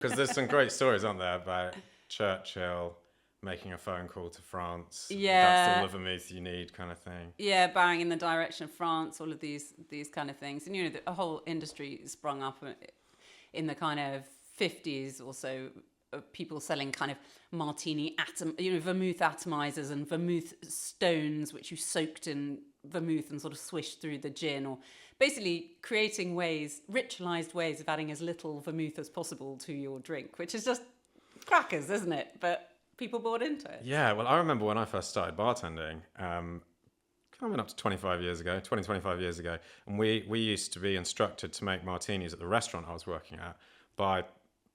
Because there's some great stories, aren't there, about Churchill making a phone call to France. That's all the vermouth you need, kind of thing. Yeah, bowing in the direction of France, all of these kind of things. And, a whole industry sprung up in the kind of 50s or so, of people selling kind of martini vermouth atomizers and vermouth stones, which you soaked in vermouth and sort of swished through the gin, or basically creating ritualized ways of adding as little vermouth as possible to your drink, which is just crackers, isn't it? But people bought into it. Yeah, well, I remember when I first started bartending, coming up to 25 years ago, and we used to be instructed to make martinis at the restaurant I was working at by,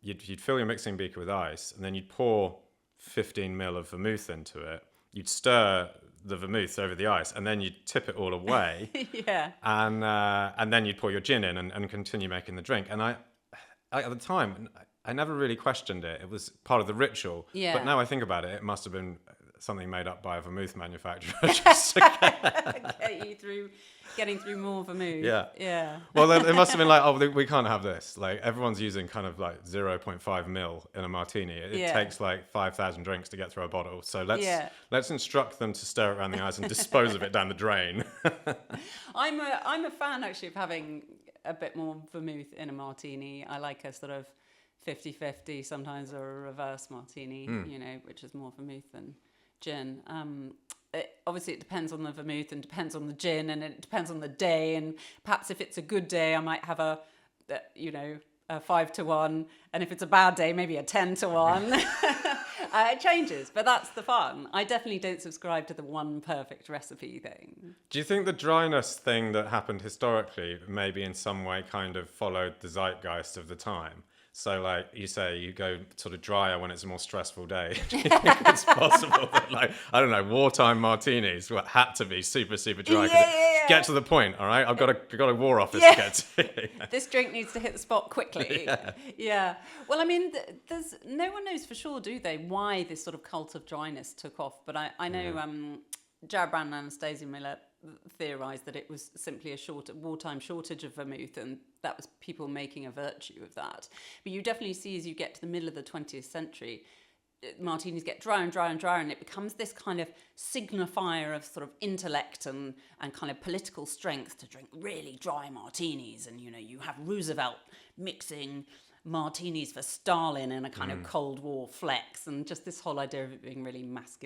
you'd fill your mixing beaker with ice, and then you'd pour 15 ml of vermouth into it. You'd stir the vermouth over the ice, and then you'd tip it all away. Yeah. And then you'd pour your gin in and continue making the drink. And I at the time, I never really questioned it. It was part of the ritual. Yeah. But now I think about it, it must have been something made up by a vermouth manufacturer. Just to get you through, getting through more vermouth. Yeah. Yeah. Well, then it must have been like, oh, we can't have this. Like, everyone's using kind of like 0.5 mil in a martini. It takes like 5,000 drinks to get through a bottle. So let's instruct them to stir it around the ice and dispose of it down the drain. I'm a fan, actually, of having a bit more vermouth in a martini. I like a sort of 50-50, sometimes, or a reverse martini, which is more vermouth than gin. Obviously, it depends on the vermouth and depends on the gin, and it depends on the day. And perhaps if it's a good day, I might have a 5-1, and if it's a bad day, maybe a 10-1. It changes, but that's the fun. I definitely don't subscribe to the one perfect recipe thing. Do you think the dryness thing that happened historically maybe in some way kind of followed the zeitgeist of the time? So, like you say, you go sort of drier when it's a more stressful day. Do you think it's possible that, like, I don't know, wartime martinis had to be super, super dry? Yeah. Get to the point, all right? I've got a war office to get to. This drink needs to hit the spot quickly. Yeah. Well, I mean, there's no one knows for sure, do they, why this sort of cult of dryness took off? But I know Jared Brand and Anastasia Miller theorised that it was simply a wartime shortage of vermouth, and that was people making a virtue of that. But you definitely see, as you get to the middle of the 20th century, martinis get drier and drier and drier, and it becomes this kind of signifier of sort of intellect and kind of political strength to drink really dry martinis. And you have Roosevelt mixing martinis for Stalin in a kind of Cold War flex, and just this whole idea of it being really masculine.